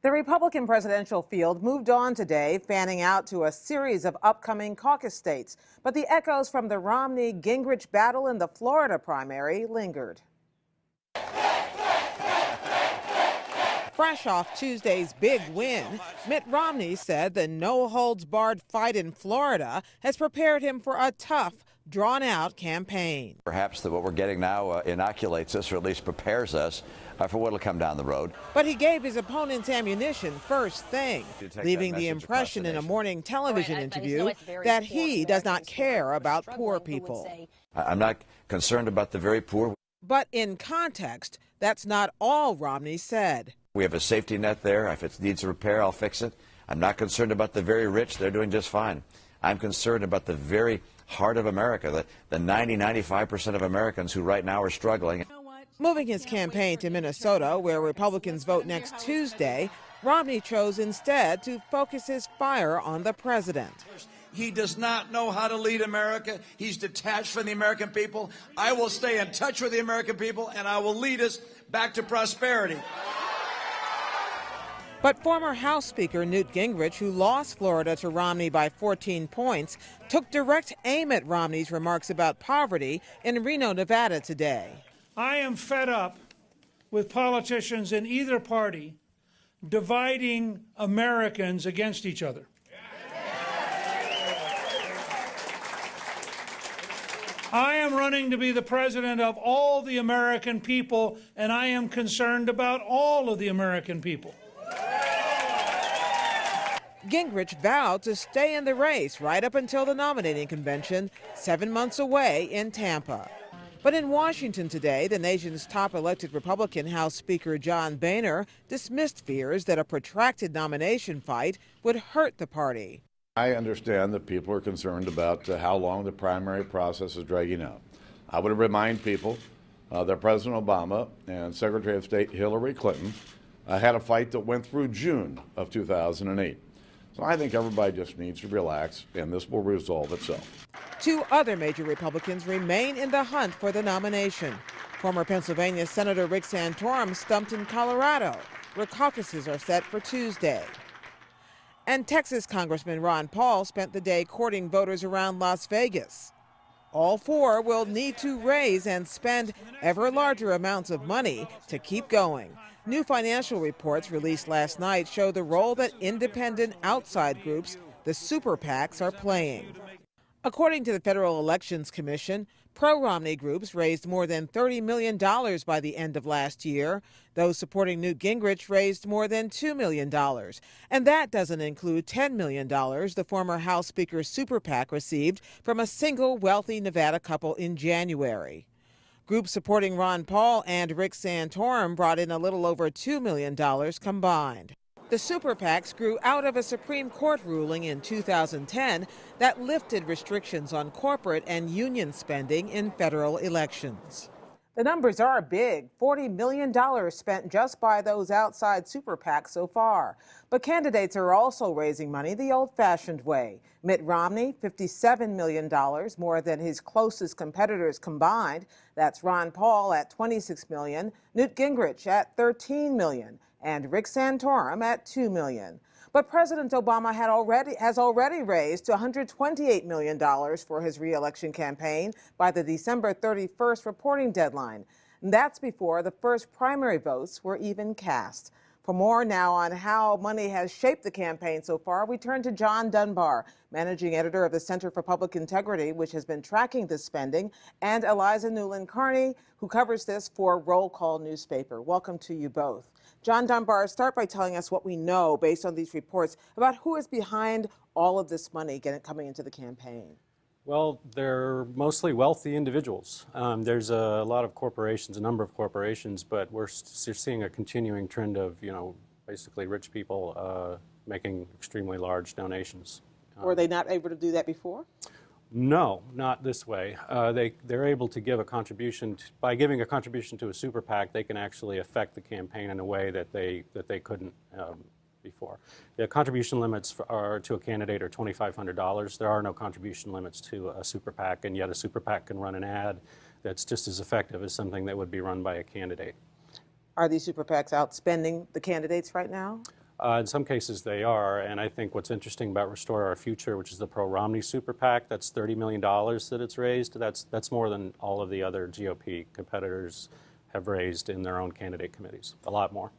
The Republican presidential field moved on today, fanning out to a series of upcoming caucus states. But the echoes from the Romney-Gingrich battle in the Florida primary lingered. Fresh off Tuesday's big win, Mitt Romney said the no-holds-barred fight in Florida has prepared him for a tough, drawn-out campaign. Perhaps that what we're getting now inoculates us, or at least prepares us for what will come down the road. But he gave his opponents ammunition first thing, leaving the impression in a morning television interview that he does not care about poor people. I'm not concerned about the very poor. But in context, that's not all Romney said. We have a safety net there. If it needs repair, I'll fix it. I'm not concerned about the very rich. They're doing just fine. I'm concerned about the very heart of America, the 95% of Americans who right now are struggling. Moving his campaign to Minnesota, where Republicans vote next Tuesday, Romney chose instead to focus his fire on the president. He does not know how to lead America. He's detached from the American people. I will stay in touch with the American people, and I will lead us back to prosperity. But former House Speaker Newt Gingrich, who lost Florida to Romney by 14 points, took direct aim at Romney's remarks about poverty in Reno, Nevada today. I am fed up with politicians in either party dividing Americans against each other. I am running to be the president of all the American people, and I am concerned about all of the American people. Gingrich vowed to stay in the race right up until the nominating convention, 7 months away in Tampa. But in Washington today, the nation's top elected Republican House Speaker John Boehner dismissed fears that a protracted nomination fight would hurt the party. I understand that people are concerned about how long the primary process is dragging out. I would remind people that President Obama and Secretary of State Hillary Clinton had a fight that went through June of 2008. So I think everybody just needs to relax, and this will resolve itself. Two other major Republicans remain in the hunt for the nomination. Former Pennsylvania Senator Rick Santorum stumped in Colorado, where caucuses are set for Tuesday. And Texas Congressman Ron Paul spent the day courting voters around Las Vegas. All four will need to raise and spend ever larger amounts of money to keep going. New financial reports released last night show the role that independent outside groups, the super PACs, are playing. According to the Federal Elections Commission, pro-Romney groups raised more than $30 million by the end of last year. Those supporting Newt Gingrich raised more than $2 million. And that doesn't include $10 million the former House Speaker's super PAC received from a single wealthy Nevada couple in January. Groups supporting Ron Paul and Rick Santorum brought in a little over $2 million combined. The super PACs grew out of a Supreme Court ruling in 2010 that lifted restrictions on corporate and union spending in federal elections. The numbers are big, $40 million spent just by those outside super PACs so far. But candidates are also raising money the old-fashioned way. Mitt Romney, $57 million, more than his closest competitors combined. That's Ron Paul at $26 million, Newt Gingrich at $13 million, and Rick Santorum at $2 million. But President Obama has already raised $128 million for his re-election campaign by the December 31st reporting deadline. And that's before the first primary votes were even cast. For more now on how money has shaped the campaign so far, we turn to John Dunbar, managing editor of the Center for Public Integrity, which has been tracking this spending, and Eliza Newland-Carney, who covers this for Roll Call newspaper. Welcome to you both. John Dunbar, start by telling us what we know based on these reports about who is behind all of this money coming into the campaign. Well, they're mostly wealthy individuals. There's a lot of corporations, a number of corporations, but we're seeing a continuing trend of, basically rich people making extremely large donations. Were they not able to do that before? No, not this way. They're able to give a contribution. By giving a contribution to a super PAC, they can actually affect the campaign in a way that they couldn't before. The contribution limits to a candidate are $2,500. There are no contribution limits to a super PAC, and yet a super PAC can run an ad that's just as effective as something that would be run by a candidate. Are these super PACs outspending the candidates right now? In some cases they are, and I think what's interesting about Restore Our Future, which is the pro-Romney super PAC, that's $30 million that it's raised. That's more than all of the other GOP competitors have raised in their own candidate committees. A lot more.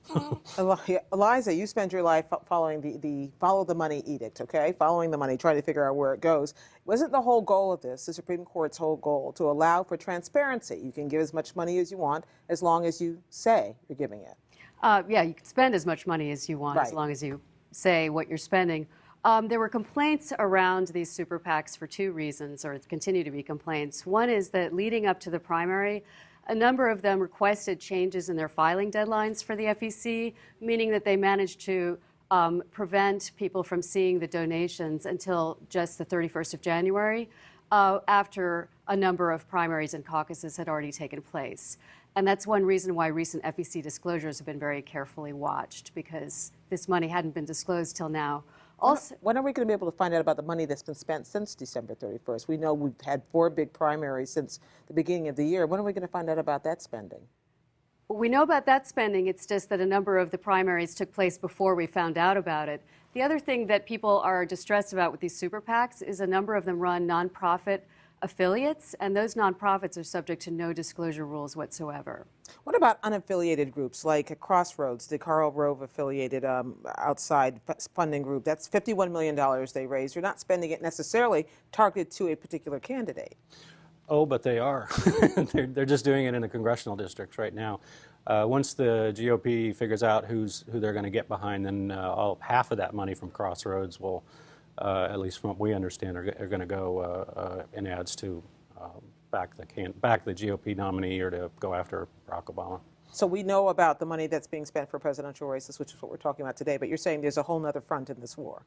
Eliza, you spend your life following the follow the money edict, okay? Following the money, trying to figure out where it goes. Wasn't the whole goal of this, the Supreme Court's whole goal, to allow for transparency? You can give as much money as you want as long as you say you're giving it. Yeah, you can spend as much money as you want as long as you say what you're spending. There were complaints around these super PACs for two reasons, or continue to be complaints. One is that leading up to the primary, a number of them requested changes in their filing deadlines for the FEC, meaning that they managed to prevent people from seeing the donations until just the 31st of January, after a number of primaries and caucuses had already taken place. And that's one reason why recent FEC disclosures have been very carefully watched, because this money hadn't been disclosed till now. Also, when are we going to be able to find out about the money that's been spent since December 31st? We know we've had 4 big primaries since the beginning of the year. When are we going to find out about that spending? We know about that spending. It's just that a number of the primaries took place before we found out about it. The other thing that people are distressed about with these super PACs is a number of them run nonprofit affiliates, and those nonprofits are subject to no disclosure rules whatsoever. What about unaffiliated groups like Crossroads, the Karl Rove affiliated outside funding group? That's $51 million they raised. You're not spending it necessarily targeted to a particular candidate. Oh, but they are. They're just doing it in the congressional districts right now. Once the GOP figures out who they're going to get behind, then half of that money from Crossroads will, at least from what we understand, are going to go in ads to back the GOP nominee or to go after Barack Obama. So we know about the money that's being spent for presidential races, which is what we're talking about today, but you're saying there's a whole other front in this war.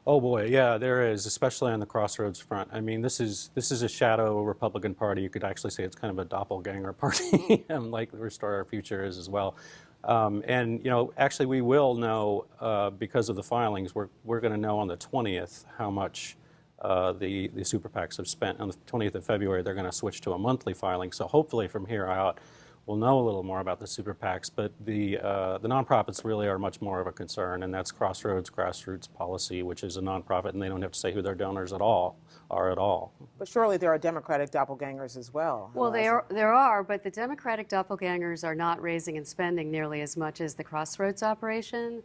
Oh boy, yeah, there is, especially on the Crossroads front. I mean, this is a shadow Republican Party. You could actually say it's kind of a doppelganger party, like Restore Our Future is as well. And you know, actually, we will know because of the filings. We're going to know on the 20th how much the super PACs have spent. On the 20th of February, they're going to switch to a monthly filing. So hopefully, from here out, we'll know a little more about the super PACs. But the nonprofits really are much more of a concern, and that's Crossroads Grassroots Policy, which is a nonprofit, and they don't have to say who their donors are at all. But surely there are Democratic doppelgangers as well. Well, there are, but the Democratic doppelgangers are not raising and spending nearly as much as the Crossroads operation.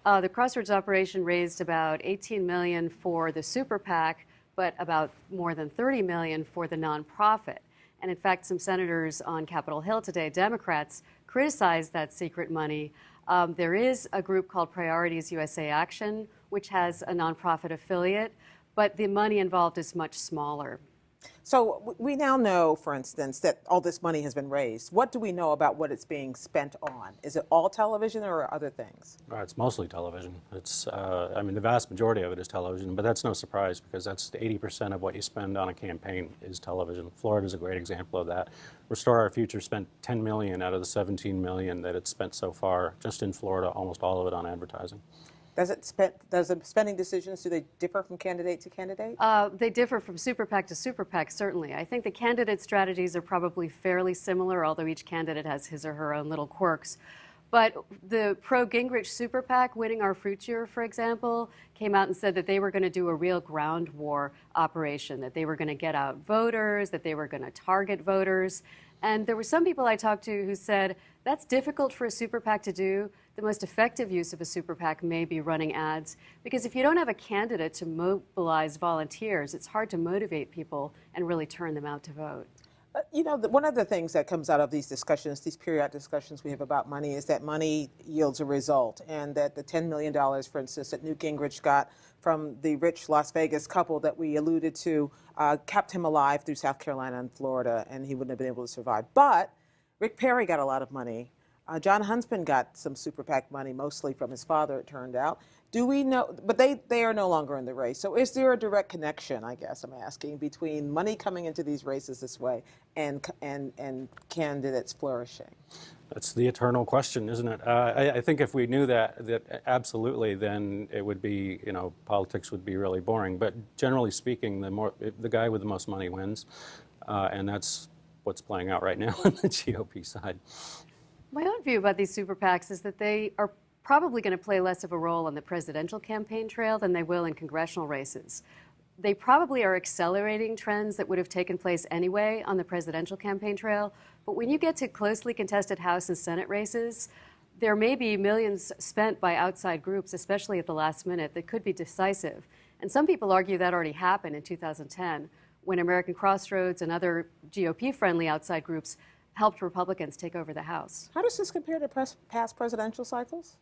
The Crossroads operation raised about $18 million for the super PAC, but about more than $30 million for the nonprofit. And in fact, some senators on Capitol Hill today, Democrats, criticized that secret money. There is a group called Priorities USA Action, which has a nonprofit affiliate, but the money involved is much smaller. So we now know, for instance, that all this money has been raised. What do we know about what it's being spent on? Is it all television or other things? It's mostly television. It's, I mean, the vast majority of it is television, but that's no surprise because that's 80% of what you spend on a campaign is television. Florida is a great example of that. Restore Our Future spent $10 million out of the $17 million that it's spent so far, just in Florida, almost all of it on advertising. Does the spending decisions, do they differ from candidate to candidate? They differ from super PAC to super PAC, certainly. I think the candidate strategies are probably fairly similar, although each candidate has his or her own little quirks. But the pro-Gingrich super PAC, Winning Our Future, for example, came out and said that they were going to do a real ground war operation, that they were going to get out voters, that they were going to target voters. And there were some people I talked to who said, that's difficult for a super PAC to do. The most effective use of a super PAC may be running ads, because if you don't have a candidate to mobilize volunteers, it's hard to motivate people and really turn them out to vote. You know, one of the things that comes out of these discussions, these periodic discussions we have about money, is that money yields a result, and that the $10 million, for instance, that Newt Gingrich got from the rich Las Vegas couple that we alluded to kept him alive through South Carolina and Florida, and he wouldn't have been able to survive. But Rick Perry got a lot of money. John Huntsman got some super PAC money, mostly from his father, it turned out. Do we know, but they are no longer in the race. So is there a direct connection, I guess I'm asking, between money coming into these races this way and candidates flourishing? That's the eternal question, isn't it? I think if we knew that absolutely, then it would be, you know, politics would be really boring. But generally speaking, the guy with the most money wins, and that's what's playing out right now on the GOP side. My own view about these super PACs is that they are probably going to play less of a role on the presidential campaign trail than they will in congressional races. They probably are accelerating trends that would have taken place anyway on the presidential campaign trail. But when you get to closely contested House and Senate races, there may be millions spent by outside groups, especially at the last minute, that could be decisive. And some people argue that already happened in 2010 when American Crossroads and other GOP-friendly outside groups helped Republicans take over the House. How does this compare to past presidential cycles?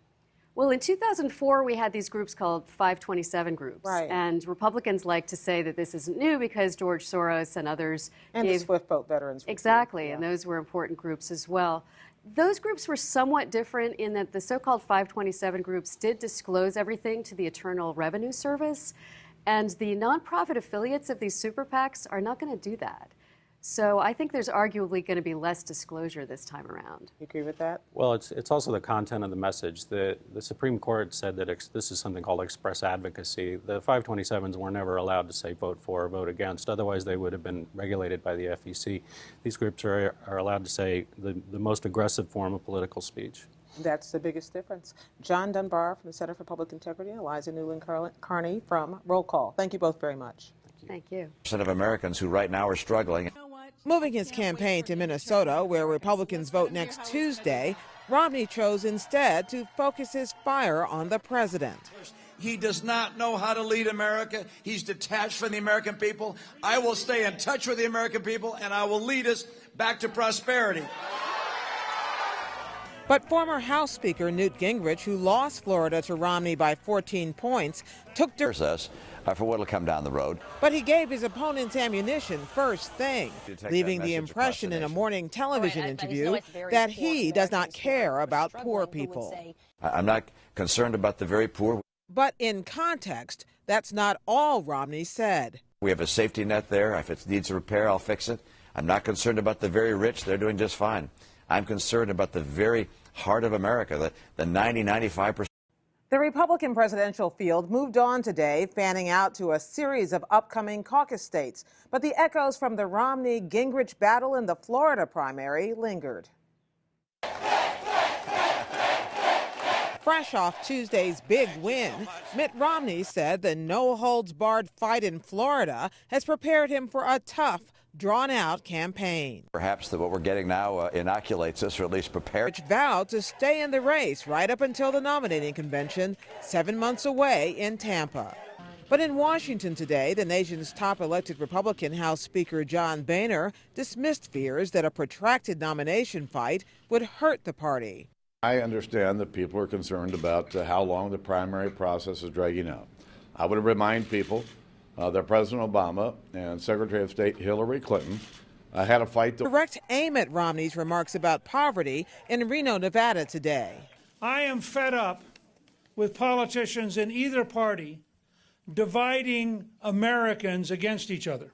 Well, in 2004, we had these groups called 527 groups. Right. And Republicans like to say that this isn't new because George Soros and others and gave... the Swift Boat veterans. Exactly, yeah. And those were important groups as well. Those groups were somewhat different in that the so-called 527 groups did disclose everything to the Internal Revenue Service, and the nonprofit affiliates of these super PACs are not going to do that. So I think there's arguably going to be less disclosure this time around. You agree with that? Well, it's also the content of the message. The Supreme Court said that this is something called express advocacy. The 527s were never allowed to say vote for or vote against. Otherwise, they would have been regulated by the FEC. These groups are allowed to say the most aggressive form of political speech. That's the biggest difference. John Dunbar from the Center for Public Integrity, Eliza Newland-Carney from Roll Call. Thank you both very much. Thank you. Percent of Americans who right now are struggling. Moving his campaign to Minnesota, where Republicans vote next Tuesday, Romney chose instead to focus his fire on the president. He does not know how to lead America. He's detached from the American people. I will stay in touch with the American people, and I will lead us back to prosperity. But former House Speaker Newt Gingrich, who lost Florida to Romney by 14 points, took us for what will come down the road. But he gave his opponents ammunition first thing, leaving the impression in a morning television interview that he does not care about poor people. I'm not concerned about the very poor. But in context, that's not all Romney said. We have a safety net there. If it needs repair, I'll fix it. I'm not concerned about the very rich. They're doing just fine. I'm concerned about the very heart of America, the 95%. The Republican presidential field moved on today, fanning out to a series of upcoming caucus states. But the echoes from the Romney-Gingrich battle in the Florida primary lingered. Fresh off Tuesday's big win, Mitt Romney said the no-holds-barred fight in Florida has prepared him for a tough, drawn-out campaign. Perhaps that what we're getting now inoculates us, or at least prepares. Which vowed to stay in the race right up until the nominating convention 7 months away in Tampa. But in Washington today, the nation's top elected Republican House Speaker John Boehner dismissed fears that a protracted nomination fight would hurt the party. I understand that people are concerned about how long the primary process is dragging out. I would remind people that President Obama and Secretary of State Hillary Clinton had a fight. Direct aim at Romney's remarks about poverty in Reno, Nevada today. I am fed up with politicians in either party dividing Americans against each other.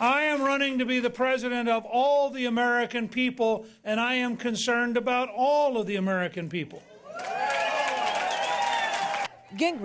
I am running to be the president of all the American people, and I am concerned about all of the American people. Gingrich